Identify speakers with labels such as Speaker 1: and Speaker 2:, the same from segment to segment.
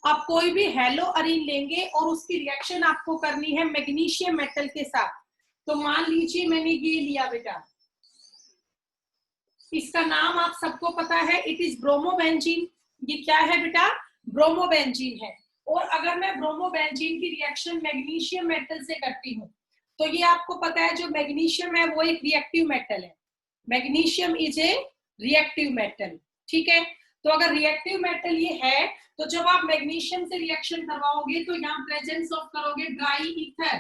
Speaker 1: आप कोई भी हेलो अरीन लेंगे और उसकी रिएक्शन आपको करनी है मैग्नीशियम मेटल के साथ। तो मान लीजिए मैंने ये लिया बेटा, इसका नाम आप सबको पता है, इट इज ब्रोमोबेंजीन। ये क्या है बेटा? ब्रोमोबेंजीन है। और अगर मैं ब्रोमोबेंजीन की रिएक्शन मैग्नीशियम मेटल से करती हूँ तो ये आपको पता है जो मैग्नीशियम है वो एक रिएक्टिव मेटल है। Magnesium is a reactive metal, ठीक है। तो अगर रिएक्टिव मेटल ये है तो जब आप मैग्नीशियम से रिएक्शन करवाओगे तो यहाँ प्रेजेंस ऑफ करोगे ड्राई ईथर,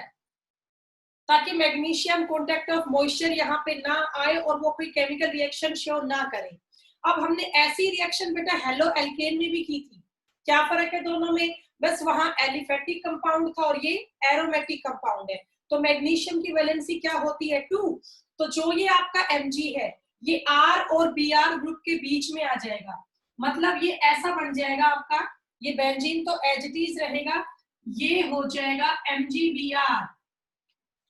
Speaker 1: ताकि मैग्नीशियम कॉन्टेक्ट ऑफ मॉइस्चर यहाँ पे ना आए और वो कोई केमिकल रिएक्शन शो ना करे। अब हमने ऐसी रिएक्शन बेटा हेलो एल्केन में भी की थी। क्या फर्क है दोनों में? बस वहां एलिफेटिक कंपाउंड था और ये एरोमेटिक कंपाउंड है। तो मैग्नीशियम की वैलेंसी क्या होती है? 2। तो जो ये आपका Mg है ये R और Br ग्रुप के बीच में आ जाएगा। मतलब ये ऐसा बन जाएगा आपका, ये बेंजीन तो एज इट इज रहेगा, ये हो जाएगा MgBr।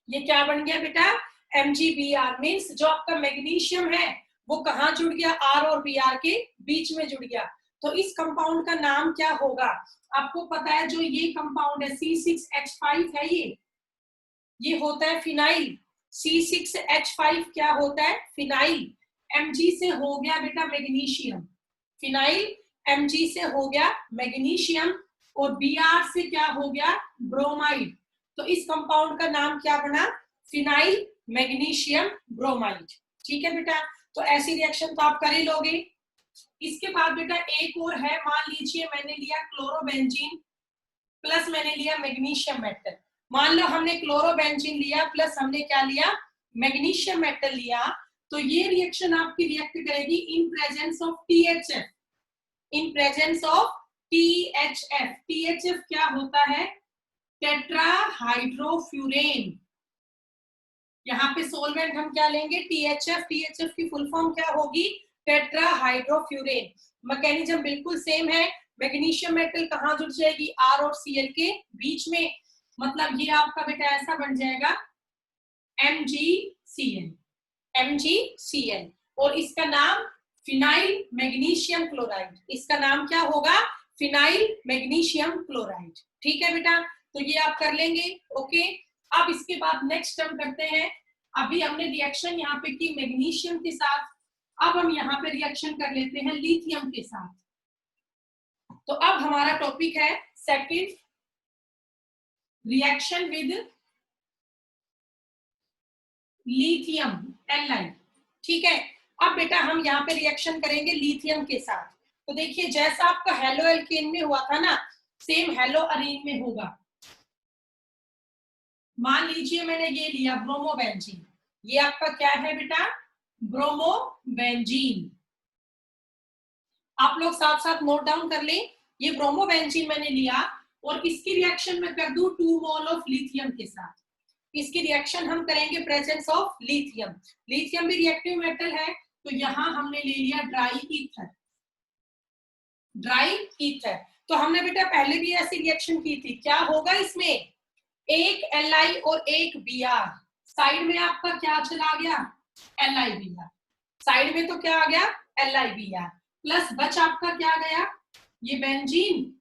Speaker 1: ये क्या बन गया बेटा? MgBr। मीन्स जो आपका मैग्नीशियम है वो कहाँ जुड़ गया? R और Br के बीच में जुड़ गया। तो इस कंपाउंड का नाम क्या होगा? आपको पता है जो ये कंपाउंड है C6H5 है, ये होता है फिनाइल। C6H5 क्या होता है? फिनाइल। Mg से हो गया बेटा मैग्नीशियम, फिनाइल Mg से हो गया मैग्नीशियम, और Br से क्या हो गया? ब्रोमाइड। तो इस कंपाउंड का नाम क्या बना? Phenyl magnesium bromide. ठीक है बेटा, तो ऐसी रिएक्शन तो आप कर ही लोगे। इसके बाद बेटा एक और है, मान लीजिए मैंने लिया क्लोरोबेंजीन प्लस मैंने लिया मैग्नीशियम मेटल। मान लो हमने क्लोरोबेंजीन लिया प्लस हमने क्या लिया? मैग्नीशियम मेटल लिया। तो ये रिएक्शन आपकी रिएक्ट करेगी in presence of THF, in presence of THF। THF क्या होता है? टेट्राहाइड्रोफ्यूरेन। यहाँ पे सोलवेंट हम क्या लेंगे? THF। THF की फुल फॉर्म क्या होगी? टेट्राहाइड्रोफ्यूरेन। मैकेनिज्म बिल्कुल सेम है। मैग्नीशियम मेटल कहाँ जुड़ जाएगी? R और Cl के बीच में। मतलब ये आपका बेटा ऐसा बन जाएगा MgCl, MgCl। और इसका नाम फिनाइल मैग्नीशियम क्लोराइड। इसका नाम क्या होगा? Phenyl magnesium chloride. ठीक है बेटा, तो ये आप कर लेंगे। ओके, अब इसके बाद नेक्स्ट हम करते हैं, अभी हमने रिएक्शन यहाँ पे की मैग्नीशियम के साथ, अब हम यहाँ पे रिएक्शन कर लेते हैं लिथियम के साथ। तो अब हमारा टॉपिक है second, reaction with lithium Li। ठीक है, अब बेटा हम यहाँ पे रिएक्शन करेंगे लिथियम के साथ। तो देखिए जैसा आपका हेलो एल्केन में हुआ था ना, सेम हेलो अरीन में होगा। मान लीजिए मैंने ये लिया ब्रोमोबेंजीन, ये आपका क्या है बेटा? ब्रोमोबेंजीन। आप लोग साथ साथ नोट डाउन कर लें, ये ब्रोमोबेंजीन मैंने लिया और इसकी रिएक्शन में कर दूं 2 मोल ऑफ लिथियम के साथ। इसकी रिएक्शन हम करेंगे प्रेजेंस ऑफ लिथियम। लिथियम भी रिएक्टिव मेटल है, तो यहां हमने ले लिया ड्राई ईथर, ड्राई ईथर। तो हमने बेटा पहले भी ऐसी रिएक्शन की थी। क्या होगा इसमें? एक Li और एक Br, साइड में आपका क्या चला गया? LiBr। साइड में तो क्या आ गया? LiBr प्लस बच आपका क्या गया? ये बेंजीन,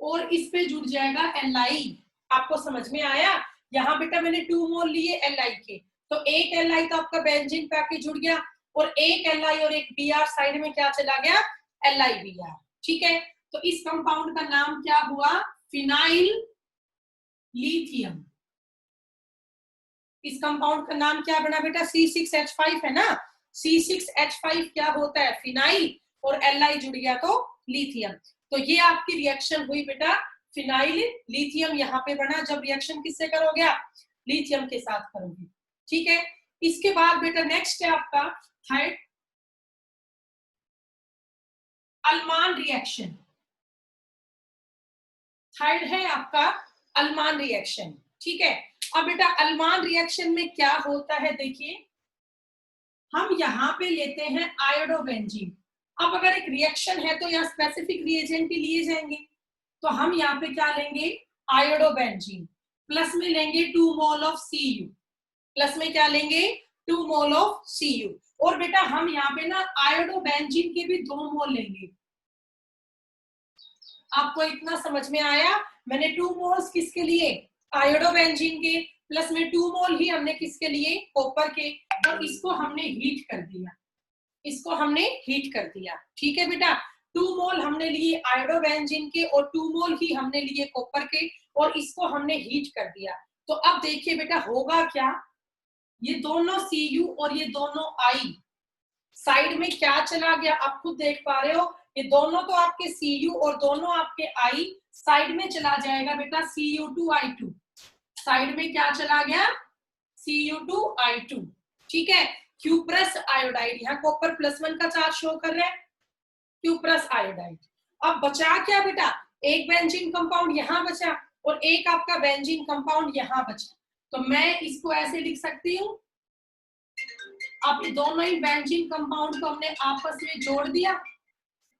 Speaker 1: और इस पे जुड़ जाएगा Li। आपको समझ में आया? यहाँ बेटा मैंने 2 मोल लिए Li के, तो एक Li तो आपका बेंजीन पे आके जुड़ गया, और एक Li और एक Br साइड में क्या चला गया? LiBr। ठीक है, तो इस कंपाउंड का नाम क्या हुआ? Phenyl lithium. इस कंपाउंड का नाम क्या बना बेटा? C6H5 है ना। C6H5 क्या होता है? फिनाइल, और Li जुड़ गया तो लिथियम। तो ये आपकी रिएक्शन हुई बेटा, फिनाइल लिथियम यहाँ पे बना। जब रिएक्शन किससे करोगे आप? लिथियम के साथ करोगे। ठीक है, इसके बाद बेटा नेक्स्ट है आपका थर्ड, अल्मान रिएक्शन। थर्ड है आपका अल्मान रिएक्शन। ठीक है, अब बेटा अल्मान रिएक्शन में क्या होता है? देखिए हम यहाँ पे लेते हैं आयोडोबेंजीन। अब अगर एक रिएक्शन है तो यहाँ स्पेसिफिक रिएजेंट भी लिए जाएंगे। तो हम यहाँ पे क्या लेंगे? आयोडोबेंजीन प्लस में लेंगे 2 मोल ऑफ Cu। प्लस में क्या लेंगे? 2 मोल ऑफ Cu। और बेटा हम यहाँ पे ना आयोडोबेंजीन के भी 2 मोल लेंगे। आपको इतना समझ में आया? मैंने 2 मोल्स किसके लिए? आयोडोबेंजीन के, प्लस में 2 मोल ही हमने किसके लिए? कॉपर के, और इसको हमने हीट कर दिया, इसको हमने हीट कर दिया। ठीक है बेटा, 2 मोल हमने लिए आयोडोबेंजीन के और 2 मोल ही हमने लिए कॉपर के, और इसको हमने हीट कर दिया। तो अब देखिए बेटा होगा क्या, ये दोनों Cu और ये दोनों I साइड में क्या चला गया, आप खुद देख पा रहे हो, ये दोनों तो आपके Cu और दोनों आपके I साइड में चला जाएगा बेटा, Cu2I2 साइड में क्या चला गया? Cu2I2। ठीक है, क्यूप्रस आयोडाइड, यहाँ कॉपर +1 का चार्ज शो कर रहा है, क्यूप्रस आयोडाइड। अब बचा क्या बेटा? एक बेंजीन कंपाउंड यहाँ बचा और एक आपका बेंजीन कंपाउंड यहाँ बचा। तो मैं इसको ऐसे लिख सकती हूँ, अब ये दोनों ही बेंजीन कंपाउंड को हमने आपस में जोड़ दिया।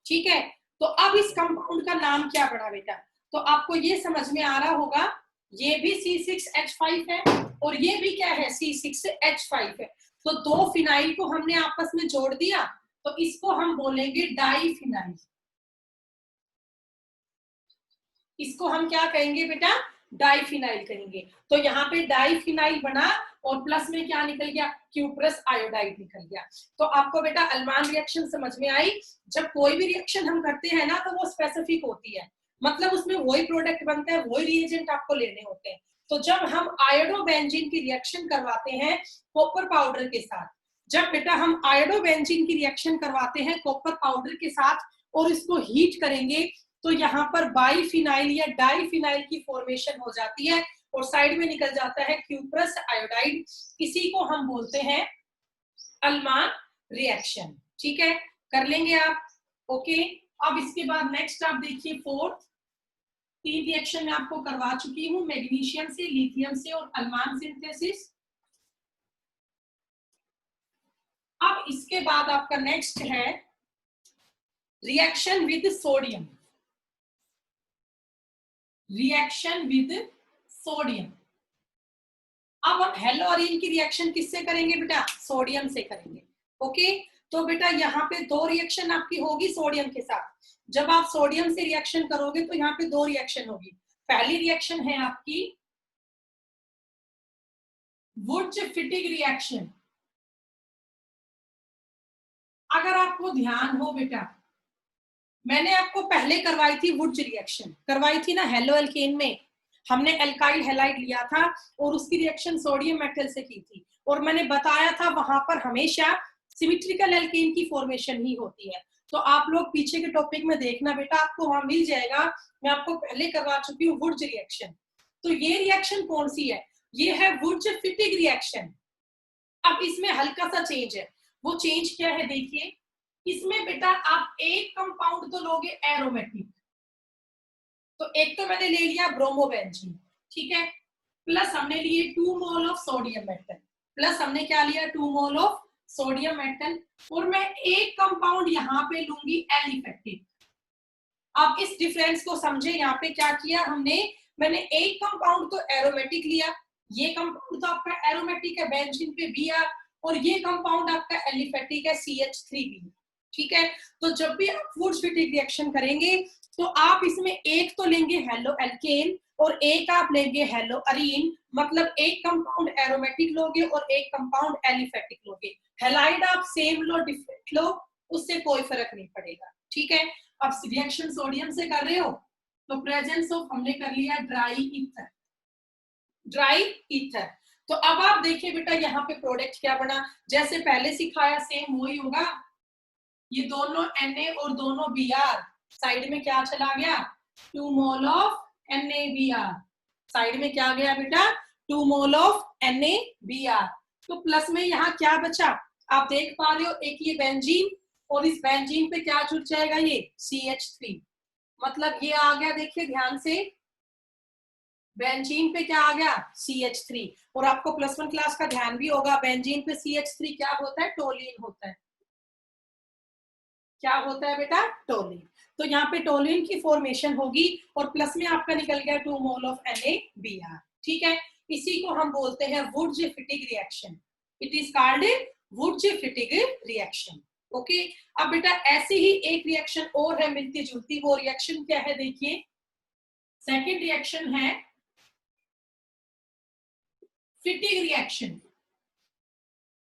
Speaker 1: ठीक है, तो अब इस कंपाउंड का नाम क्या पड़ा बेटा? तो आपको ये समझ में आ रहा होगा, ये भी C6H5 है और ये भी क्या है? C6H5 है। तो 2 फिनाइल को हमने आपस में जोड़ दिया, तो इसको हम बोलेंगे डाइफिनाइल। इसको हम क्या कहेंगे बेटा? डाइफिनाइल कहेंगे। तो यहाँ पे डाइफिनाइल बना और प्लस में क्या निकल गया? क्यूप्रस आयोडाइड निकल गया। तो आपको बेटा अलमान रिएक्शन समझ में आई? जब कोई भी रिएक्शन हम करते हैं ना, तो वो स्पेसिफिक होती है, मतलब उसमें वही प्रोडक्ट बनता है, वही रिएजेंट आपको लेने होते हैं। तो जब हम आयोडोबेंजीन की रिएक्शन करवाते हैं कॉपर पाउडर के साथ, जब बेटा हम आयोडोबेंजीन की रिएक्शन करवाते हैं कॉपर पाउडर के साथ और इसको हीट करेंगे, तो यहाँ पर बाइफिनाइल या डाइफिनाइल की फॉर्मेशन हो जाती है और साइड में निकल जाता है क्यूप्रस आयोडाइड। इसी को हम बोलते हैं अलमान रिएक्शन। ठीक है, कर लेंगे आप? ओके, अब इसके बाद नेक्स्ट आप देखिए 4th। 3 रिएक्शन मैं आपको करवा चुकी हूँ, मैग्नीशियम से, लिथियम से और अलमान सिंथेसिस। अब इसके बाद आपका नेक्स्ट है reaction with sodium. Reaction with sodium. अब हम हेलोअरीन की रिएक्शन किससे करेंगे बेटा? सोडियम से करेंगे। ओके, तो बेटा यहाँ पे 2 रिएक्शन आपकी होगी सोडियम के साथ। जब आप सोडियम से रिएक्शन करोगे तो यहाँ पे 2 रिएक्शन होगी। पहली रिएक्शन है आपकी वुड्ज-फिटिग रिएक्शन। अगर आपको ध्यान हो बेटा, मैंने आपको पहले करवाई थी वुड्ज रिएक्शन, करवाई थी ना हेलो एल्केन में, हमने एल्काइल हैलाइड लिया था और उसकी रिएक्शन सोडियम मेटल से की थी, और मैंने बताया था वहां पर हमेशा सिमेट्रिकल एल्केन की फॉर्मेशन ही होती है। तो आप लोग पीछे के टॉपिक में देखना बेटा, आपको वहां मिल जाएगा, मैं आपको पहले करवा चुकी हूँ वुड्ज रिएक्शन। तो ये रिएक्शन कौन सी है? ये है वुड्ज-फिटिग रिएक्शन। अब इसमें हल्का सा चेंज है, वो चेंज क्या है देखिए, इसमें बेटा आप एक कंपाउंड तो लोगे एरोमेटिक, तो एक तो मैंने ले लिया ब्रोमोबेंजीन, ठीक है, प्लस हमने लिए 2 mole of sodium metal, plus हमने क्या लिया 2 मोल ऑफ सोडियम मेटल, और मैं एक कंपाउंड यहाँ पे लूंगी एलिफेटिक। अब इस डिफरेंस को समझे, यहाँ पे क्या किया हमने, मैंने एक कंपाउंड तो एरोमेटिक लिया, ये कंपाउंड तो आपका एरोमेटिक है बेंजीन पे Br, और ये कंपाउंड आपका एलिफेटिक है CH3B। ठीक है, तो जब भी आप वुड्स-फिटिग रिएक्शन करेंगे तो आप इसमें एक तो लेंगे हेलो एल्केन और एक आप लेंगे हेलो अरीन, मतलब एक कंपाउंड एरोमेटिक लोगे और एक कंपाउंड एलिफेटिक लोगे। हैलाइड आप सेम लो डिफरेंट लो, उससे कोई फर्क नहीं पड़ेगा। ठीक है, अब रिएक्शन सोडियम से कर रहे हो तो प्रेजेंस ऑफ हमने कर लिया ड्राई ईथर, ड्राई ईथर। तो अब आप देखिए बेटा यहाँ पे प्रोडक्ट क्या बना, जैसे पहले सिखाया सेम वही होगा, ये दोनों Na और दोनों Br साइड में क्या चला गया, 2 मोल ऑफ NaBr, साइड में क्या गया बेटा 2 मोल ऑफ NaBr। तो प्लस में यहाँ क्या बचा, आप देख पा रहे हो, एक ये बेंजीन और इस बेंजीन पे क्या जुड़ जाएगा, ये CH3, मतलब ये आ गया, देखिए ध्यान से, बेंजीन पे क्या आ गया CH3, और आपको +1 क्लास का ध्यान भी होगा, बेंजीन पे CH3 क्या होता है, टोलिन होता है। क्या होता है बेटा, टोलिन। तो यहाँ पे टोलिन की फॉर्मेशन होगी और प्लस में आपका निकल गया 2 मोल ऑफ NaBr। ठीक है, इसी को हम बोलते हैं Wurtz Fittig reaction. It is called Wurtz Fittig reaction. Okay, अब बेटा ऐसे ही एक रिएक्शन और है मिलती जुलती, वो रिएक्शन क्या है देखिए, सेकेंड रिएक्शन है फिटिंग रिएक्शन।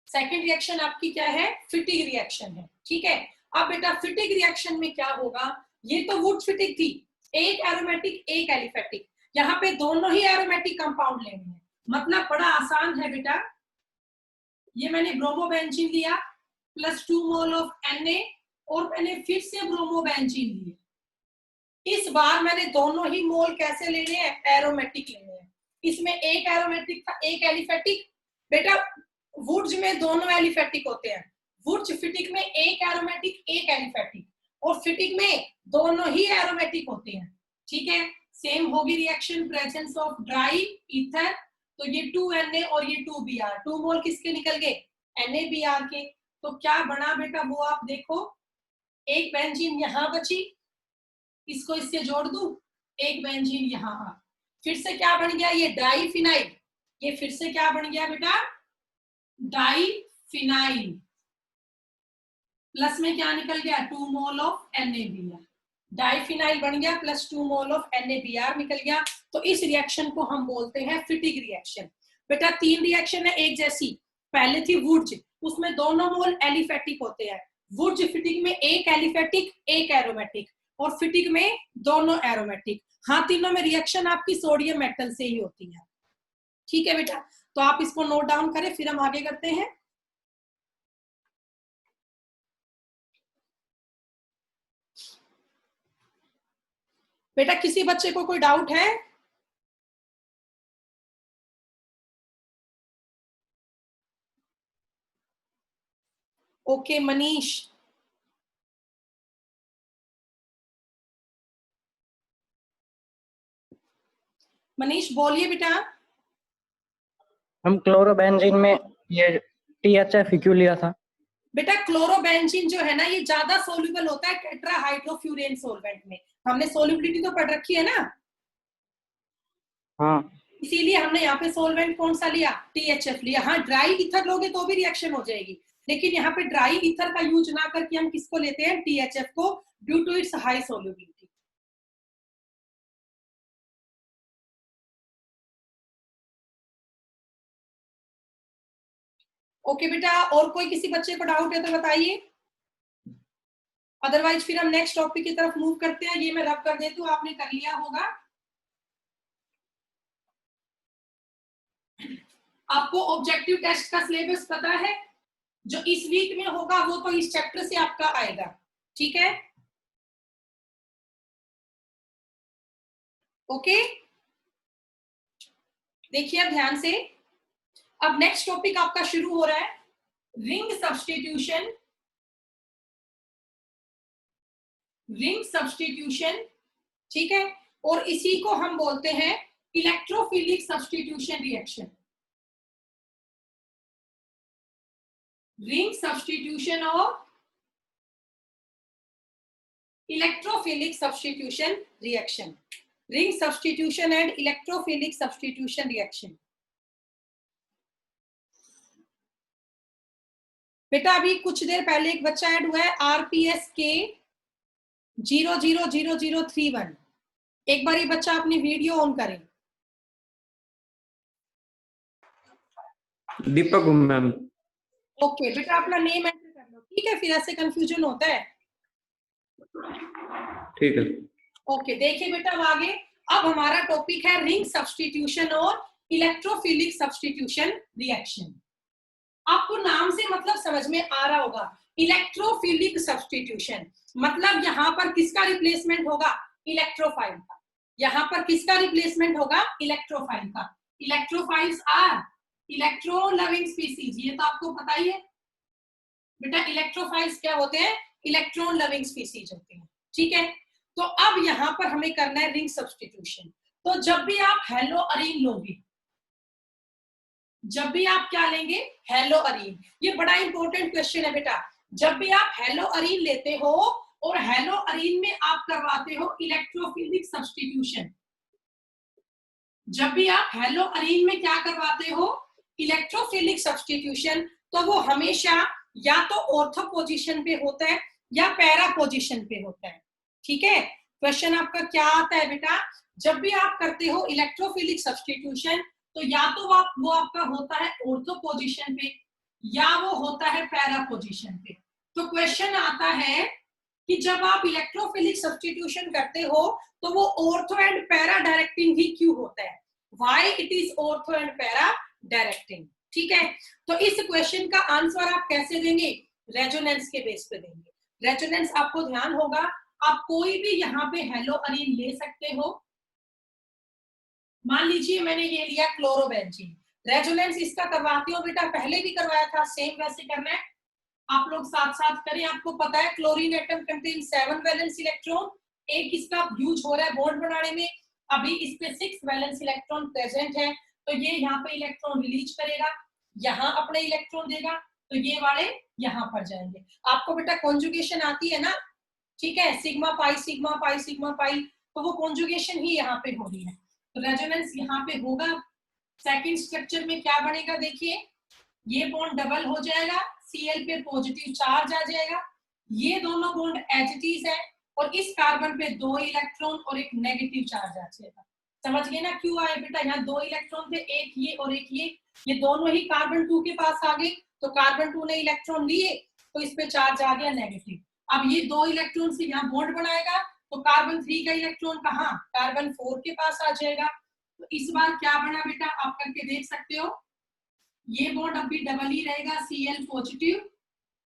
Speaker 1: सेकेंड रिएक्शन आपकी क्या है, फिटिंग रिएक्शन है, ठीक है। अब बेटा फिटिंग रिएक्शन में क्या होगा, ये तो वुड फिटिंग थी, एक एरोमेटिक एक एलिफेटिक, यहाँ पे दोनों ही एरोमेटिक कंपाउंड लेने हैं, मतलब बड़ा आसान है बेटा। ये मैंने ब्रोमोबेंजीन लिया प्लस 2 मोल ऑफ Na, और मैंने फिर से ब्रोमोबेंजीन लिए। इस बार मैंने दोनों ही मोल कैसे लेने हैं, एरोमेटिक लेने हैं। इसमें एक एरोमेटिक था एक एलिफेटिक, बेटा वुड्स में दोनों एलिफेटिक होते हैं, वुड्स फिटिक में एक एरोमेटिक एक एलिफेटिक, और फिटिक में दोनों ही एरोमेटिक होते हैं, ठीक है। सेम होगी reaction presence of dry ether, तो ये 2Na और ये 2Br, 2 मोल किसके निकल गए, NaBr के। तो क्या बना बेटा वो आप देखो, एक बेंजीन यहां बची, इसको इससे जोड़ दूं, एक बेंजीन यहां आ, फिर से क्या बन गया, ये डाइफिनाइल, ये फिर से क्या बन गया बेटा, डाइफिनाइल, प्लस में क्या निकल गया 2 मोल ऑफ NaBr, डाइफिनाइल बन गया प्लस 2 मोल ऑफ NaBr निकल गया। तो इस रिएक्शन को हम बोलते हैं फिटिंग रिएक्शन। बेटा 3 रिएक्शन है एक जैसी, पहले थी वुड्स, उसमें दोनों मोल एलिफेटिक होते हैं, वुड्स फिटिंग में एक एलिफेटिक एक एरोमेटिक, और फिटिंग में दोनों एरोमेटिक। हाँ, तीनों में रिएक्शन आपकी सोडियम मेटल से ही होती है, ठीक है बेटा। तो आप इसको नोट डाउन करें, फिर हम आगे करते हैं। बेटा किसी बच्चे को कोई डाउट है? ओके मनीष, मनीष बोलिए बेटा।
Speaker 2: हम क्लोरोबेंजीन में ये THF क्यों लिया था?
Speaker 1: बेटा क्लोरोबेंजीन जो है ना, ये ज्यादा सोल्यूबल होता है टेट्राहाइड्रोफ्यूरेन सॉल्वेंट में, हमने सोल्युबिलिटी तो पढ़ रखी है ना।
Speaker 2: हाँ,
Speaker 1: इसीलिए हमने यहाँ पे सोल्वेंट कौन सा लिया, THF लिया। हाँ, ड्राई ईथर लोगे तो भी रिएक्शन हो जाएगी, लेकिन यहाँ पे ड्राई ईथर का यूज ना करके हम किसको लेते हैं, THF को, due to its high solubility. Okay बेटा, और कोई किसी बच्चे को डाउट है तो बताइए, अदरवाइज फिर हम नेक्स्ट टॉपिक की तरफ मूव करते हैं। ये मैं रब कर देती हूँ, आपने कर लिया होगा। आपको ऑब्जेक्टिव टेस्ट का सिलेबस पता है, जो इस वीक में होगा वो तो इस चैप्टर से आपका आएगा, ठीक है। ओके, देखिए अब ध्यान से, अब नेक्स्ट टॉपिक आपका शुरू हो रहा है, रिंग सब्स्टिट्यूशन। रिंग सब्स्टिट्यूशन, ठीक है, और इसी को हम बोलते हैं electrophilic substitution reaction. Ring substitution और electrophilic substitution reaction, ring substitution and electrophilic substitution reaction. बेटा अभी कुछ देर पहले एक बच्चा ऐड हुआ है RPS के 000031, एक बार ये बच्चा अपनी वीडियो ऑन करें।
Speaker 2: दीपक मैम।
Speaker 1: ओके बेटा अपना नेम एंटर कर लो, ठीक है, फिर ऐसे कंफ्यूजन होता है।
Speaker 2: ठीक है।
Speaker 1: ओके देखिए बेटा अब आगे, अब हमारा टॉपिक है रिंग सब्स्टिट्यूशन और इलेक्ट्रोफिलिक सब्स्टिट्यूशन रिएक्शन। आपको नाम से मतलब समझ में आ रहा होगा, इलेक्ट्रोफिलिक सब्स्टिट्यूशन मतलब यहाँ पर किसका रिप्लेसमेंट होगा, इलेक्ट्रोफाइल का। यहाँ पर किसका रिप्लेसमेंट होगा, इलेक्ट्रोफाइल का। Electrophiles are electron loving species, ये तो आपको पता ही है बेटा। इलेक्ट्रोफाइल्स क्या होते हैं, इलेक्ट्रॉन लविंग स्पीसीज होते हैं, ठीक है। तो अब यहाँ पर हमें करना है रिंग सब्स्टिट्यूशन। तो जब भी आप हेलो अरीन लोगे, जब भी आप क्या लेंगे, हेलो अरीन, ये बड़ा इंपॉर्टेंट क्वेश्चन है बेटा। जब भी आप हेलो अरीन लेते हो और हेलो अरीन में आप करवाते हो इलेक्ट्रोफिलिक सब्स्टिट्यूशन, जब भी आप हेलो अरीन में क्या करवाते हो, इलेक्ट्रोफिलिक सब्स्टिट्यूशन, तो वो हमेशा या तो ऑर्थो पोजीशन पे होता है या पैरा पोजीशन पे होता है। ठीक है, क्वेश्चन आपका क्या आता है बेटा, जब भी आप करते हो इलेक्ट्रोफिलिक सब्स्टिट्यूशन तो या तो वो आपका होता है ऑर्थो पोजीशन पे या वो होता है पैरा पोजीशन पे। तो क्वेश्चन आता है कि जब आप इलेक्ट्रोफिलिक सब्स्टिट्यूशन करते हो तो वो ऑर्थो एंड पैरा डायरेक्टिंग ही क्यों होता है, why it is ortho and para directing. ठीक है, तो इस क्वेश्चन का आंसर आप कैसे देंगे, रेजोनेंस के बेस पे देंगे। रेजोनेंस आपको ध्यान होगा, आप कोई भी यहाँ पे हेलोअरीन ले सकते हो। मान लीजिए मैंने ये लिया क्लोरोबेंजीन, रेजोनेंस इसका करवाती हूँ बेटा, पहले भी करवाया था, सेम वैसे करना है, आप लोग साथ साथ करें। आपको पता है chlorine atom contain 7 valence electron, एक इसका यूज हो रहा है बॉन्ड बनाने में, अभी इस पे 6 वैलेंस इलेक्ट्रॉन प्रेजेंट है, तो ये यहाँ पे इलेक्ट्रॉन रिलीज करेगा, यहाँ अपने इलेक्ट्रॉन देगा, तो ये वाले यहाँ पर जाएंगे। आपको बेटा कॉन्जुगेशन आती है ना, ठीक है, sigma pi sigma pi sigma pi, तो वो कॉन्जुगेशन ही यहाँ पे हो रही है, तो रेजोनेंस यहाँ पे होगा। सेकंड स्ट्रक्चर में क्या बनेगा, देखिए ये बॉन्ड डबल हो जाएगा, Cl पे पॉजिटिव चार्ज आ जाएगा, ये दोनों बॉन्ड एच है और इस कार्बन पे 2 इलेक्ट्रॉन और एक नेगेटिव चार्ज आ जाएगा। समझ गए ना क्यों आए बेटा, यहाँ 2 इलेक्ट्रॉन थे, एक ये और एक ये दोनों ही कार्बन 2 के पास आ गए, तो कार्बन 2 ने इलेक्ट्रॉन लिए तो इस पे चार्ज आ गया नेगेटिव। अब ये 2 इलेक्ट्रॉन से यहाँ बॉन्ड बनाएगा तो कार्बन 3 का इलेक्ट्रॉन कहाँ, कार्बन 4 के पास आ जाएगा। तो इस बार क्या बना बेटा, आप करके देख सकते हो, ये बॉन्ड अब भी डबल ही रहेगा, Cl पॉजिटिव,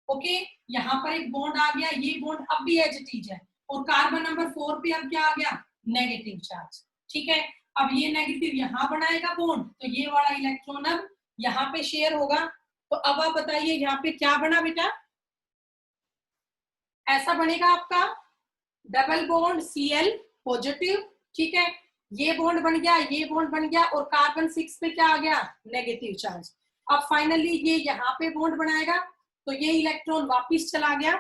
Speaker 1: ओके, यहाँ पर एक बॉन्ड आ गया, ये बॉन्ड अब भी एच है, और कार्बन नंबर 4 पे अब क्या आ गया, नेगेटिव चार्ज। ठीक है, अब ये नेगेटिव यहाँ बनाएगा बॉन्ड, तो ये वाला इलेक्ट्रॉन अब यहाँ पे शेयर होगा। तो अब आप बताइए यहाँ पे क्या बना बेटा, ऐसा बनेगा आपका डबल बॉन्ड Cl पॉजिटिव, ठीक है, ये बॉन्ड बन गया, ये बॉन्ड बन गया, और कार्बन 6 पे क्या आ गया, नेगेटिव चार्ज। अब फाइनली ये यहाँ पे बॉन्ड बनाएगा, तो ये इलेक्ट्रॉन वापिस चला गया,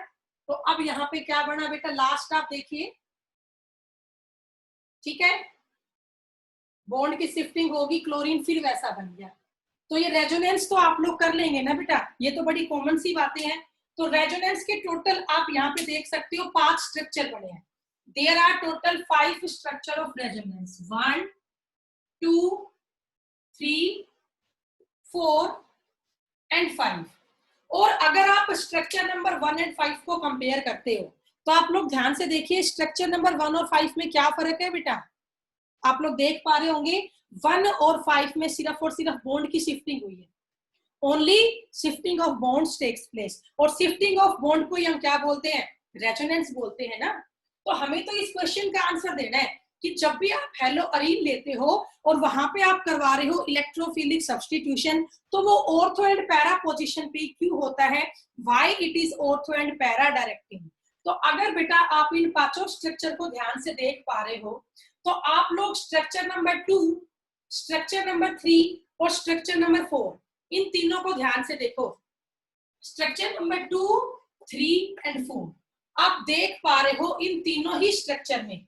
Speaker 1: तो अब यहाँ पे क्या बना बेटा, लास्ट आप देखिए, ठीक है, बॉन्ड की शिफ्टिंग होगी, क्लोरीन फिर वैसा बन गया। तो ये रेजोनेंस तो आप लोग कर लेंगे ना बेटा, ये तो बड़ी कॉमन सी बातें हैं। तो रेजोनेंस के टोटल आप यहाँ पे देख सकते हो 5 स्ट्रक्चर बने हैं। There are total 5 structure of resonance, 1 2 3 4 and 5। और अगर आप स्ट्रक्चर नंबर 1 एंड 5 को कंपेयर करते हो तो आप लोग ध्यान से देखिए, स्ट्रक्चर नंबर 1 और 5 में क्या फर्क है बेटा, आप लोग देख पा रहे होंगे 1 और 5 में सिर्फ और सिर्फ बॉन्ड की शिफ्टिंग हुई है, only shifting of bonds takes place, और शिफ्टिंग ऑफ बॉन्ड को हम क्या बोलते हैं, रेजोनेंस बोलते हैं ना। तो हमें तो इस क्वेश्चन का आंसर देना है कि जब भी आप हेलोअरीन लेते हो और वहां पे आप करवा रहे हो इलेक्ट्रोफिलिक सब्स्टिट्यूशन, तो वो ऑर्थो एंड पैरा पोजीशन पे क्यों होता है, why it is ortho and para directing. तो अगर बेटा आप इन 5 स्ट्रक्चर को ध्यान से देख पा रहे हो तो आप लोग स्ट्रक्चर नंबर 2, स्ट्रक्चर नंबर 3 और स्ट्रक्चर नंबर 4, इन तीनों को ध्यान से देखो। स्ट्रक्चर नंबर 2, 3 एंड 4 आप देख पा रहे हो इन तीनों ही स्ट्रक्चर में।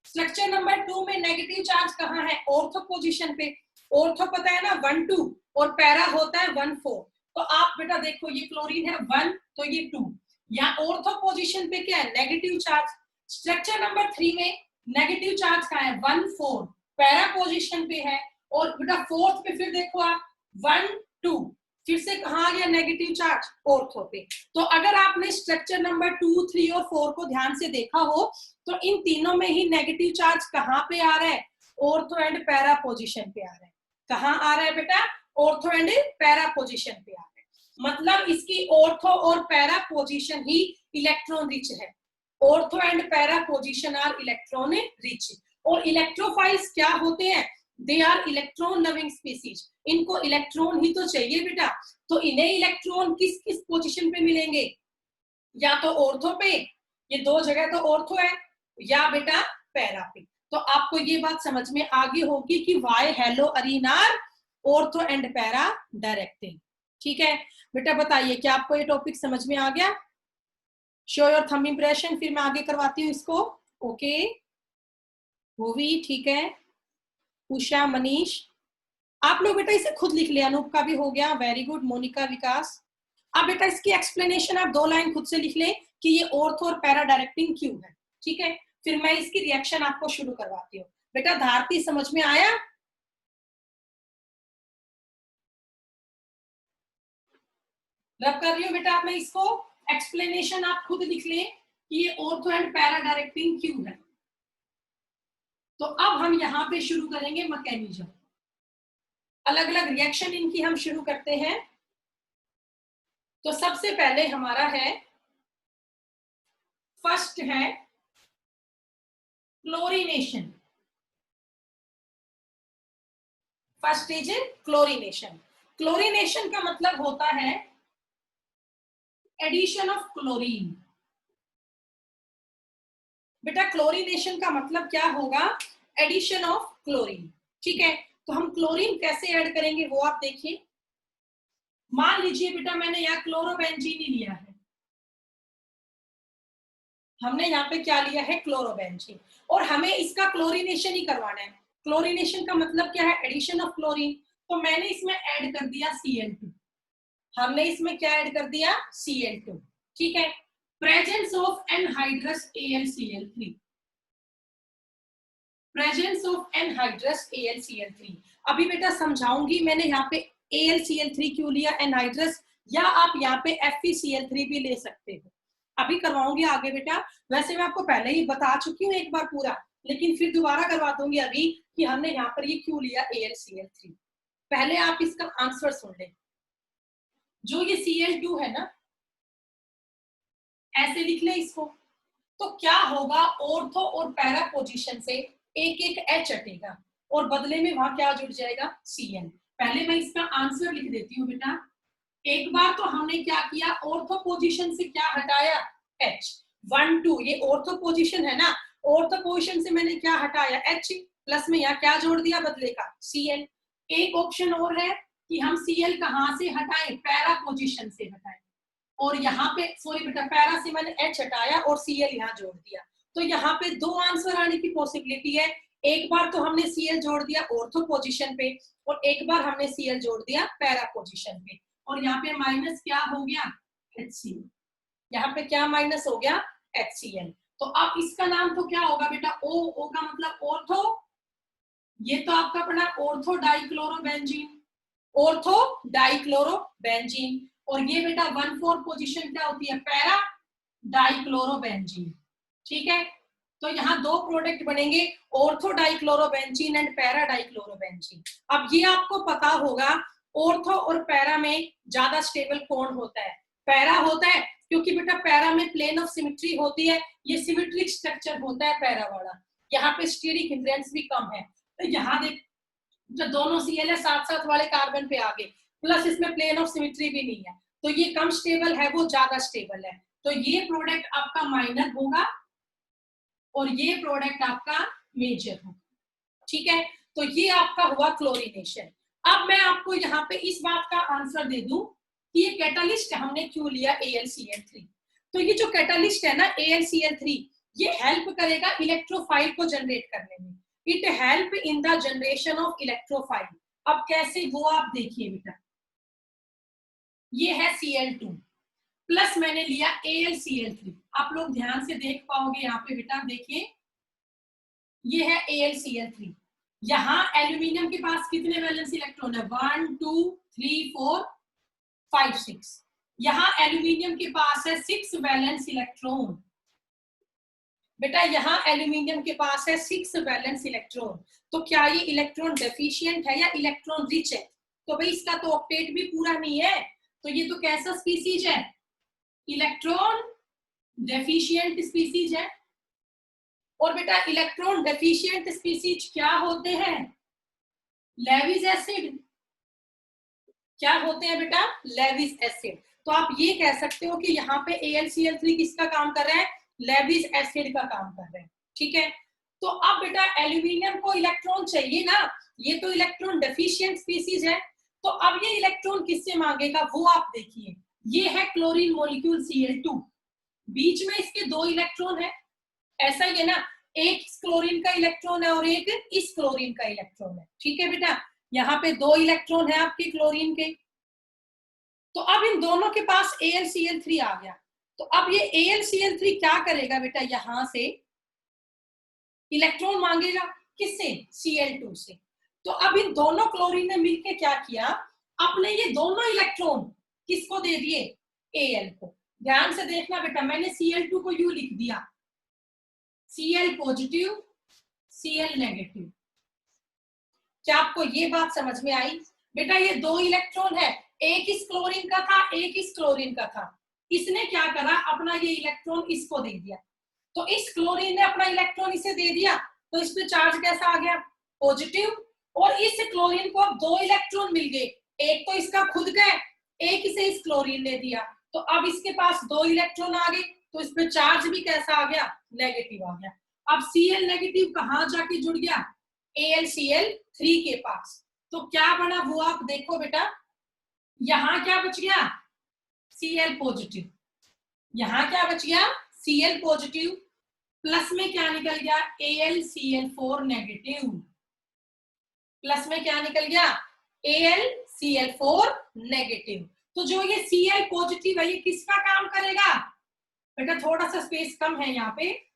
Speaker 1: स्ट्रक्चर नंबर 2 में नेगेटिव चार्ज कहाँ है, ऑर्थो पोजीशन पे, ऑर्थो पता है ना 1 2, और पैरा होता है 1 4। तो आप बेटा देखो ये क्लोरीन है 1 तो ये 2, यहाँ ऑर्थो पोजीशन पे क्या है, नेगेटिव चार्ज। स्ट्रक्चर नंबर 3 में नेगेटिव चार्ज कहाँ है, 1 4, पैरा पोजीशन पे है, और बेटा फोर्थ पे फिर देखो आप 1 2, फिर से कहाँ आ गया नेगेटिव चार्ज, ऑर्थो पे। तो अगर आपने स्ट्रक्चर नंबर 2 3 और 4 को ध्यान से देखा हो तो इन तीनों में ही नेगेटिव चार्ज कहाँ पे आ रहा है, ऑर्थो एंड पैरा पोजीशन पे आ रहा है। कहाँ आ रहा है बेटा, ऑर्थो एंड पैरा पोजीशन पे आ रहा है, मतलब इसकी ऑर्थो और पैरा पोजीशन ही इलेक्ट्रॉन रिच है। Ortho and para position are electron rich. और इलेक्ट्रोफाइल्स क्या होते हैं, they are electron loving species, इनको इलेक्ट्रॉन ही तो चाहिए बेटा। तो इन्हें इलेक्ट्रॉन किस किस पोजीशन पे मिलेंगे, या तो ऑर्थो पे, ये 2 जगह तो ऑर्थो है, या बेटा पैरा पे। तो आपको ये बात समझ में आ गई होगी कि why haloarene are ortho and para directing. ठीक है बेटा, बताइए क्या आपको ये टॉपिक समझ में आ गया। शो योर थंब इंप्रेशन, फिर मैं आगे करवाती हूँ इसको। ओके भूवी, ठीक है, उषा, मनीष, आप लोग बेटा इसे खुद लिख लिया, अनूप का भी हो गया, वेरी गुड, मोनिका, विकास, अब बेटा इसकी एक्सप्लेनेशन आप 2 लाइन खुद से लिख लें कि ये ऑर्थो और पैरा डायरेक्टिंग क्यों है, ठीक है। फिर मैं इसकी रिएक्शन आपको शुरू करवाती हूँ। बेटा धारती समझ में आया? रब कर रही हूँ बेटा आप, मैं इसको एक्सप्लेनेशन आप खुद लिख लें कि ये ऑर्थो एंड पैरा डायरेक्टिंग क्यों है। तो अब हम यहाँ पे शुरू करेंगे मैकेनिज्म, अलग अलग रिएक्शन इनकी हम शुरू करते हैं। तो सबसे पहले हमारा है, फर्स्ट है chlorination. First is chlorination. Chlorination का मतलब होता है एडिशन ऑफ क्लोरीन। बेटा क्लोरीनेशन का मतलब क्या होगा? एडिशन ऑफ क्लोरीन, ठीक है। तो हम क्लोरीन कैसे ऐड करेंगे वो आप देखिए। मान लीजिए बेटा मैंने यहाँ क्लोरोबेंजीन ही लिया है, हमने यहाँ पे क्या लिया है? क्लोरोबेंजीन, और हमें इसका क्लोरीनेशन ही करवाना है। क्लोरीनेशन का मतलब क्या है? Addition of chlorine. तो मैंने इसमें ऐड कर दिया Cl2। हमने इसमें क्या ऐड कर दिया? Cl2, ठीक है। Presence of anhydrous AlCl3, presence of anhydrous AlCl3। अभी बेटा समझाऊंगी मैंने यहाँ पे AlCl3 क्यों लिया, एनहाइड्रस, या आप यहाँ पे FeCl3 भी ले सकते हो। अभी करवाऊंगी आगे बेटा। वैसे मैं आपको पहले ही बता चुकी हूँ एक बार पूरा, लेकिन फिर दोबारा करवा दूंगी अभी कि हमने यहाँ पर ये क्यों लिया AlCl3। पहले आप इसका आंसर सुन लें। जो ये Cl2 है ना, ऐसे लिख ले इसको। तो क्या होगा? ऑर्थो और पैरा पोजीशन से एक एक H हटेगा और बदले में वहां क्या जुड़ जाएगा? Cl। पहले मैं इसका आंसर लिख देती हूँ बेटा। एक बार तो हमने क्या किया? ऑर्थो पोजीशन से क्या हटाया? H। 1 2 ये ऑर्थो पोजीशन है ना, ऑर्थो पोजीशन से मैंने क्या हटाया? H, प्लस में यहाँ क्या जोड़ दिया बदले का? Cl। एक ऑप्शन और है कि हम Cl कहाँ से हटाएं? पैरा पोजीशन से हटाएं, और यहाँ पे सॉरी बेटा पैरा से मैंने H हटाया और Cl यहाँ जोड़ दिया। तो यहाँ पे 2 आंसर आने की पॉसिबिलिटी है। एक बार तो हमने Cl जोड़ दिया ऑर्थो पोजीशन पे, और एक बार हमने Cl जोड़ दिया पैरा पोजीशन पे, और यहाँ पे माइनस क्या हो गया? HCl। यहाँ पे क्या माइनस हो गया? HCl। तो अब इसका नाम तो क्या होगा बेटा? O का मतलब ऑर्थो, ये तो आपका पढ़ा ऑर्थो डाइक्लोरोबेंजीन, ऑर्थो डाइक्लोरोबेंजीन। और ये बेटा 1,4 पोजीशन क्या होती है? पैरा डाइक्लोरोबेंजीन, ठीक है। तो यहाँ 2 प्रोडक्ट बनेंगे, ortho dichlorobenzene and para dichlorobenzene. अब ये आपको पता होगा ऑर्थो और पैरा में ज्यादा स्टेबल कौन होता है? पैरा होता है, क्योंकि बेटा पैरा में प्लेन ऑफ सिमेट्री होती है, ये सिमेट्रिक स्ट्रक्चर होता है पैरा वाला। यहाँ पे स्टीरिक हिंड्रेंस भी कम है। तो यहाँ देख, जो दोनों Cl है साथ साथ वाले कार्बन पे आगे, प्लस इसमें प्लेन ऑफ सिमेट्री भी नहीं है, तो ये कम स्टेबल है, वो ज्यादा स्टेबल है। तो ये प्रोडक्ट आपका माइनर होगा और ये प्रोडक्ट आपका मेजर होगा, ठीक है। तो ये आपका हुआ क्लोरीनेशन। अब मैं आपको यहाँ पे इस बात का आंसर दे दूं कि ये कैटालिस्ट हमने क्यों लिया AlCl3। तो ये जो कैटालिस्ट है ना AlCl3, ये हेल्प करेगा इलेक्ट्रोफाइल को जनरेट करने में। It help in the generation of electrophile. अब कैसे वो आप देखिए बेटा, ये है Cl2 प्लस मैंने लिया AlCl3। आप लोग ध्यान से देख पाओगे यहाँ पे बेटा, देखिए ये है AlCl3। यहाँ एल्यूमिनियम के पास कितने वैलेंस इलेक्ट्रॉन है? 1 2 3 4 5 6। यहाँ एल्यूमिनियम के पास है 6 वैलेंस इलेक्ट्रॉन। बेटा यहाँ एल्यूमिनियम के पास है 6 वैलेंस इलेक्ट्रॉन। तो क्या ये इलेक्ट्रॉन डेफिशिएंट है या इलेक्ट्रॉन रिच है? तो भाई इसका तो ऑक्टेट भी पूरा नहीं है, तो ये तो कैसा स्पीसीज है? इलेक्ट्रॉन डेफिशिएंट स्पीसीज है। और बेटा इलेक्ट्रॉन डेफिशिएंट स्पीसीज क्या होते हैं? Lewis acid. क्या होते हैं बेटा? Lewis acid. तो आप ये कह सकते हो कि यहाँ पे AlCl3 किसका काम कर रहा है? लेविस एसिड का काम कर रहे हैं, ठीक है। तो अब बेटा एल्यूमिनियम को इलेक्ट्रॉन चाहिए ना, ये तो इलेक्ट्रॉन डेफिशिएंट स्पीसीज है, तो अब ये इलेक्ट्रॉन किससे मांगेगा वो आप देखिए। ये है क्लोरीन मॉलिक्यूल Cl2, बीच में इसके 2 इलेक्ट्रॉन है, ऐसा ही है ना, एक इस क्लोरीन का इलेक्ट्रॉन है और एक इस क्लोरीन का इलेक्ट्रॉन है, ठीक है बेटा। यहाँ पे 2 इलेक्ट्रॉन है आपके क्लोरीन के, तो अब इन दोनों के पास AlCl3 आ गया। तो अब ये AlCl3 क्या करेगा बेटा, यहां से इलेक्ट्रॉन मांगेगा, किससे, Cl2 से। तो अब इन दोनों क्लोरीन ने मिलकर क्या किया, अपने ये दोनों इलेक्ट्रॉन किसको दे दिए, Al को। ध्यान से देखना बेटा, मैंने Cl2 को यू लिख दिया, Cl पॉजिटिव Cl नेगेटिव। क्या आपको ये बात समझ में आई बेटा? ये दो इलेक्ट्रॉन है, एक इस क्लोरीन का था, एक इस क्लोरीन का था। इसने क्या करा, अपना ये इलेक्ट्रॉन इसको दे दिया। तो इस क्लोरीन ने अपना इलेक्ट्रॉन इसे दे दिया, तो इस पे चार्ज कैसा आ गया, पॉजिटिव। और इस क्लोरीन को अब दो इलेक्ट्रॉन मिल गए, एक तो इसका खुद का है, एक इसे इस क्लोरीन ने दिया। तो अब इसके पास दो इलेक्ट्रॉन आ गए, तो इस पे चार्ज भी कैसा आ गया, नेगेटिव आ गया। अब Cl नेगेटिव कहां जाके जुड़ गया, AlCl3 के पास। तो क्या बना हुआ, आप देखो बेटा, यहां क्या बच गया, Cl पॉजिटिव। यहां क्या बच गया, Cl पॉजिटिव, प्लस में क्या निकल गया, AlCl4 नेगेटिव। प्लस में क्या निकल गया, AlCl4 नेगेटिव। तो जो ये Cl पॉजिटिव है, ये किसका काम करेगा बेटा, थोड़ा सा स्पेस कम है यहाँ पे।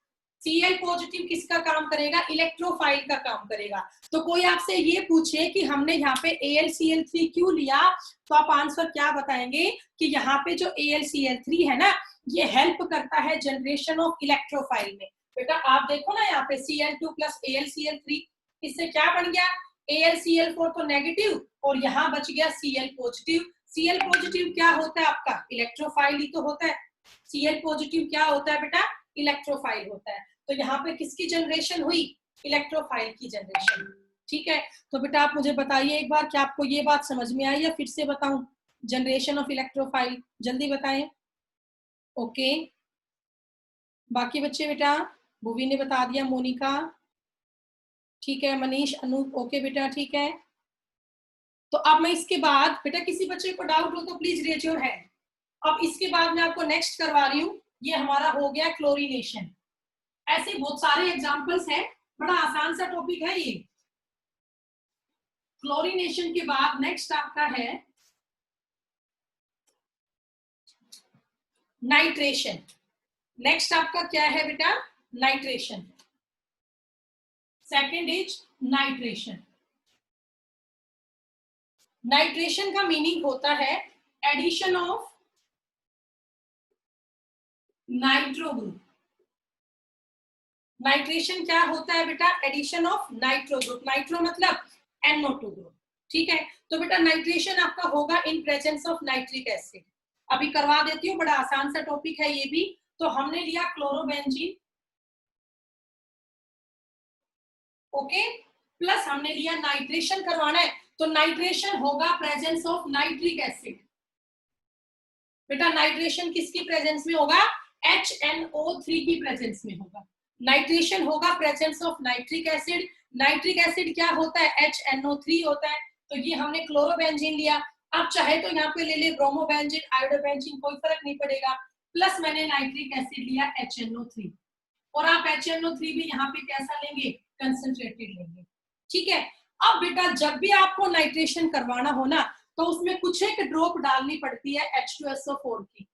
Speaker 1: Cl पॉजिटिव किसका काम करेगा, इलेक्ट्रोफाइल का काम करेगा। तो कोई आपसे ये पूछे कि हमने यहाँ पे AlCl3 क्यों लिया, तो आप आंसर क्या बताएंगे कि यहाँ पे जो AlCl3 है ना, ये हेल्प करता है जनरेशन ऑफ इलेक्ट्रोफाइल में। बेटा आप देखो ना, यहाँ पे Cl2 प्लस AlCl3, इससे क्या बन गया, AlCl4 तो नेगेटिव, और यहाँ बच गया Cl पॉजिटिव। Cl पॉजिटिव क्या होता है आपका, इलेक्ट्रोफाइल ही तो होता है। Cl पॉजिटिव क्या होता है बेटा, इलेक्ट्रोफाइल होता है। तो यहाँ पे किसकी जनरेशन हुई, इलेक्ट्रोफाइल की जनरेशन। ठीक है, तो बेटा आप मुझे बताइए एक बार, क्या आपको ये बात समझ में आई या फिर से बताऊं, जनरेशन ऑफ इलेक्ट्रोफाइल, जल्दी बताएं। ओके, बाकी बच्चे बेटा, भूवी ने बता दिया, मोनिका ठीक है, मनीष, अनूप ओके बेटा ठीक है। तो अब मैं इसके बाद बेटा, किसी बच्चे को डाउट हो तो प्लीज रेज योर हैंड। अब इसके बाद मैं आपको नेक्स्ट करवा रही हूँ, ये हमारा हो गया क्लोरीनेशन। ऐसे बहुत सारे एग्जांपल्स हैं, बड़ा आसान सा टॉपिक है ये। क्लोरीनेशन के बाद नेक्स्ट आपका है नाइट्रेशन। नेक्स्ट आपका क्या है बेटा, nitration. Second is nitration. Nitration का मीनिंग होता है addition of nitro group. Nitration क्या होता है बेटा, addition of nitro group. Nitro मतलब NO2 ग्रुप। ठीक है, तो बेटा नाइट्रेशन आपका होगा in presence of nitric acid. अभी करवा देती हूँ, बड़ा आसान सा टॉपिक है ये भी। तो हमने लिया क्लोरोबेंजीन, ओके, प्लस हमने लिया नाइट्रेशन करवाना है, तो नाइट्रेशन होगा प्रेजेंस ऑफ नाइट्रिक एसिड। बेटा नाइट्रेशन किसकी प्रेजेंस में होगा, HNO3 की प्रेजेंस में होगा। नाइट्रेशन होगा presence of nitric acid. Nitric acid क्या होता है, HNO3 होता है। तो ये हमने क्लोरोबेंजीन लिया। आप चाहे तो यहाँ पे ले ले ब्रोमोबेंजीन, आयोडोबेंजीन, कोई फर्क नहीं पड़ेगा। प्लस मैंने नाइट्रिक एसिड लिया HNO3, और आप HNO3 भी यहाँ पे कैसा लेंगे, कंसंट्रेटेड लेंगे। ठीक है, अब बेटा जब भी आपको नाइट्रेशन करवाना हो ना, तो उसमें कुछ एक ड्रॉप डालनी पड़ती है H2SO4 की,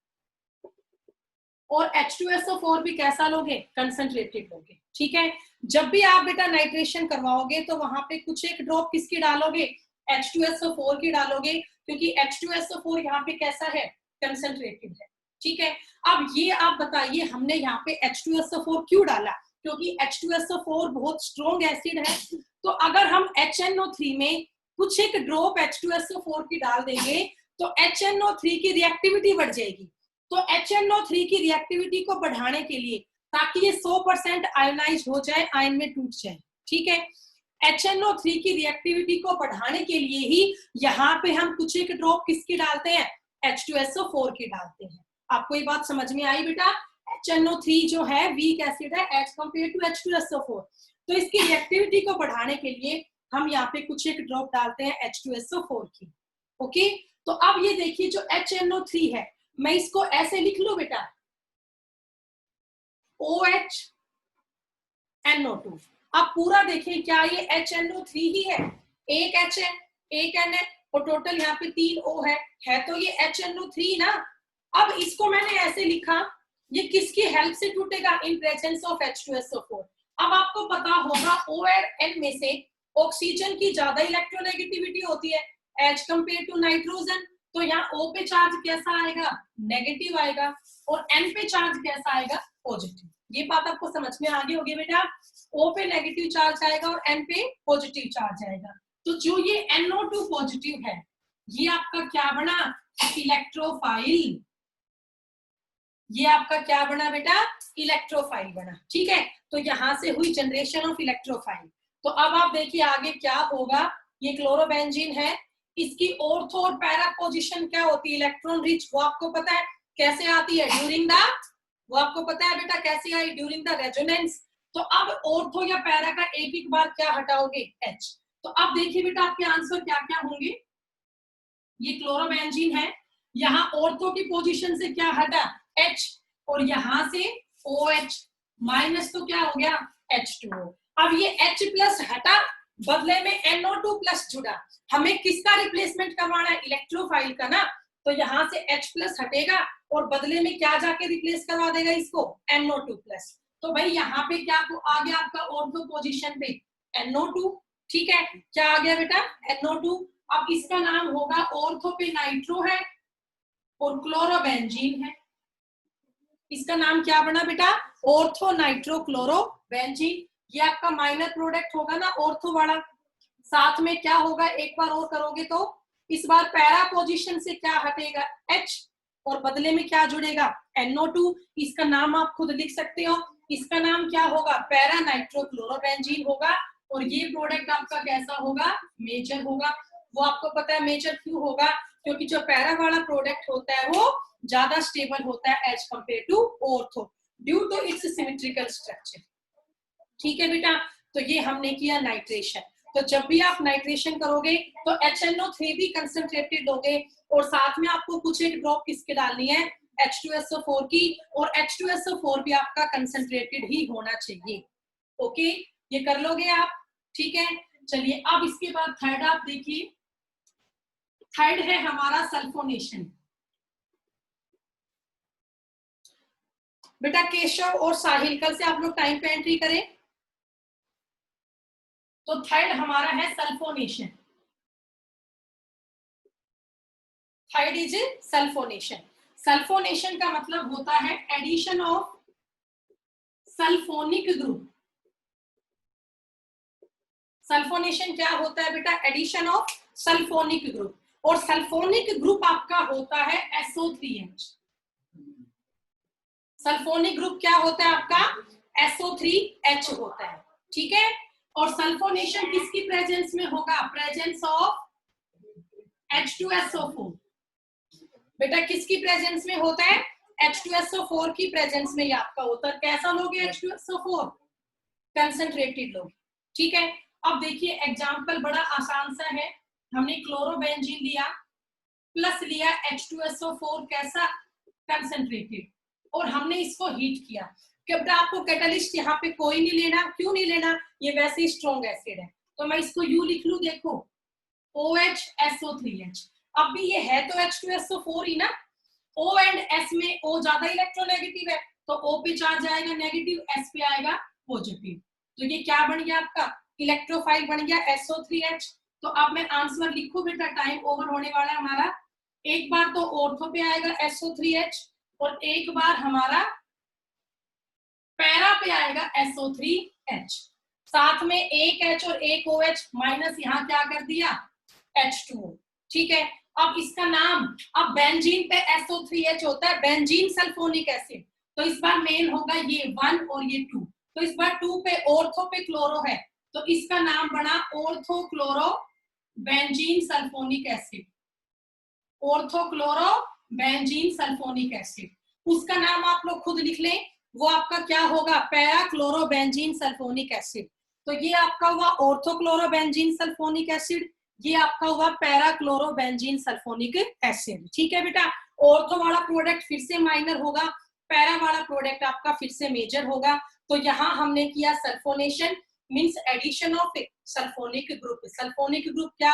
Speaker 1: और H2SO4 भी कैसा लोगे, कंसंट्रेटेड लोगे। ठीक है, जब भी आप बेटा नाइट्रेशन करवाओगे तो वहां पे कुछ एक ड्रॉप किसकी डालोगे, H2SO4 की डालोगे, क्योंकि H2SO4 यहाँ पे कैसा है, कंसंट्रेटेड है। ठीक है, अब ये आप बताइए हमने यहाँ पे H2SO4 क्यों डाला, क्योंकि H2SO4 बहुत स्ट्रॉन्ग एसिड है। तो अगर हम HNO3 में कुछ एक ड्रॉप H2SO4 की डाल देंगे तो HNO3 की रिएक्टिविटी बढ़ जाएगी। तो HNO3 की रिएक्टिविटी को बढ़ाने के लिए, ताकि ये 100% आयोनाइज हो जाए, आयन में टूट जाए। ठीक है, HNO3 की रिएक्टिविटी को बढ़ाने के लिए ही यहाँ पे हम कुछ एक ड्रॉप किसकी डालते हैं, H2SO4 की डालते हैं। आपको ये बात समझ में आई बेटा, HNO3 जो है वीक एसिड है एज कम्पेयर टू H2SO4। तो इसकी रिएक्टिविटी को बढ़ाने के लिए हम यहाँ पे कुछ एक ड्रॉप डालते हैं H2SO4 की। ओके, तो अब ये देखिए जो HNO3 है, मैं इसको ऐसे लिख लूं बेटा, OHNO2। अब पूरा देखिए क्या ये HNO3 ही है, एक H है, एक N है, और टोटल यहाँ पे 3 O है तो ये HNO3 ना। अब इसको मैंने ऐसे लिखा, ये किसकी हेल्प से टूटेगा? In presence of H2SO4। अब आपको पता होगा O और N में से ऑक्सीजन की ज्यादा इलेक्ट्रोनेगेटिविटी होती है एज कंपेयर टू नाइट्रोजन, तो यहाँ O पे चार्ज कैसा आएगा? नेगेटिव आएगा, और N पे चार्ज कैसा आएगा? पॉजिटिव। ये बात आपको समझ में आ गई होगी बेटा। O पे नेगेटिव चार्ज आएगा और N पे पॉजिटिव चार्ज आएगा। तो जो ये NO2 पॉजिटिव है, ये आपका क्या बना? इलेक्ट्रोफाइल। ये आपका क्या बना बेटा? इलेक्ट्रोफाइल बना। ठीक है, तो यहां से हुई जनरेशन ऑफ इलेक्ट्रोफाइल। तो अब आप देखिए आगे क्या होगा। ये क्लोरोबेंजीन है, इसकी ऑर्थो और पैरा पोजीशन क्या होती है? Electron rich. वो आपको पता है कैसे आती है? ड्यूरिंग द, वो आपको पता है बेटा कैसे आई? During the resonance. तो अब ऑर्थो या पैरा का एक एक बार क्या हटाओगे? H। तो अब देखिए बेटा आपके आंसर क्या क्या होंगे। ये क्लोरोबेंजीन है, यहाँ ऑर्थो की पोजीशन से क्या हटा? H, और यहां से OH माइनस, तो क्या हो गया? H2O। अब ये H प्लस हटा, बदले में NO2 प्लस जुड़ा। हमें किसका रिप्लेसमेंट करवाना है? इलेक्ट्रोफाइल का ना। तो यहाँ से H प्लस हटेगा और बदले में क्या जाके रिप्लेस करवा देगा इसको? NO2 plus. तो भाई यहाँ पे क्या आ गया आपका ऑर्थो पोजीशन पे? NO2। ठीक है, क्या आ गया बेटा? NO2। अब इसका नाम होगा, ऑर्थो पे नाइट्रो है और क्लोरोबेंजीन है। इसका नाम क्या बना बेटा? Ortho nitro chlorobenzene. ये आपका माइनर प्रोडक्ट होगा ना ऑर्थो वाला। साथ में क्या होगा, एक बार और करोगे तो इस बार पैरा पोजीशन से क्या हटेगा? H, और बदले में क्या जुड़ेगा? NO2। इसका नाम आप खुद लिख सकते हो, इसका नाम क्या होगा? पैरा नाइट्रो क्लोरोबेंजीन होगा। और ये प्रोडक्ट आपका कैसा होगा? मेजर होगा। वो आपको पता है मेजर क्यों होगा? क्योंकि जो पैरा वाला प्रोडक्ट होता है वो ज्यादा स्टेबल होता है as compare to ortho, due to its symmetrical structure. ठीक है बेटा, तो ये हमने किया नाइट्रेशन। तो जब भी आप नाइट्रेशन करोगे तो HNO3 भी कंसंट्रेटेड लोगे, और साथ में आपको कुछ एक ड्रॉप किसके डालनी है? H2SO4 की, और H2SO4 भी आपका कंसंट्रेटेड ही होना चाहिए। ओके, ये कर लोगे आप? ठीक है, चलिए अब इसके बाद थर्ड आप देखिए। थर्ड है हमारा सल्फोनेशन। बेटा केशव और साहिल, कल से आप लोग टाइम पे एंट्री करें। तो थर्ड हमारा है sulphonation. Third is sulphonation. Sulphonation का मतलब होता है addition of sulphonic group. Sulphonation क्या होता है बेटा? Addition of sulphonic group. और सल्फोनिक ग्रुप आपका होता है SO3H। सल्फोनिक ग्रुप क्या होता है आपका? SO3H होता है। ठीक है, और सल्फोनेशन किसकी प्रेजेंस में होगा? Presence of H2SO4। बेटा किसकी प्रेजेंस में होता है? H2SO4 की प्रेजेंस में ये आपका होता है। कैसा लोगे H2SO4? कंसंट्रेटेड लोगे। ठीक है, अब देखिए एग्जांपल बड़ा आसान सा है। हमने क्लोरोबेंजीन लिया, प्लस लिया H2SO4 कैसा? कंसंट्रेटेड, और हमने इसको हीट किया। बेटा आपको कैटलिस्ट यहाँ पे कोई नहीं लेना। क्यों नहीं लेना? ये वैसे ही स्ट्रॉन्ग एसिड है। तो मैं इसको U लिख लू, देखो OHSO3H। अब भी ये है तो H2SO4 ही ना। O एंड S में O ज्यादा इलेक्ट्रोनेगेटिव है, तो O पे चार्ज आएगा नेगेटिव, S पे आएगा पॉजिटिव। तो ये क्या बन गया आपका? इलेक्ट्रोफाइल बन गया SO3H। तो अब मैं आंसर लिखू बेटा, टाइम ओवर होने वाला है हमारा। एक बार तो ऑर्थो पे आएगा SO3H, और एक बार हमारा पैरा पे आएगा SO3H। साथ में एक H और एक OH माइनस, यहाँ क्या कर दिया? H2O। ठीक है, अब इसका नाम, अब बेंजीन पे SO3H होता है, बेंजीन सल्फोनिक एसिड। तो इस बार मेन होगा ये 1 और ये 2। तो इस बार 2 पे ऑर्थो पे क्लोरो है, तो इसका नाम बना ortho chloro benzene sulphonic acid. Ortho chloro benzene sulphonic acid, उसका नाम आप लोग खुद लिख लें। वो आपका क्या होगा? Para chlorobenzene sulphonic acid. तो ये आपका हुआ ऑर्थो क्लोरोबेंजीन सल्फोनिक एसिड, ये आपका हुआ पैरा क्लोरोबेंजीन सल्फोनिक एसिड। ठीक है बेटा, ऑर्थो वाला प्रोडक्ट फिर से माइनर होगा, पैरा वाला प्रोडक्ट आपका फिर से मेजर होगा। तो यहाँ हमने किया sulphonation, means addition of sulphonic group. Sulphonic group क्या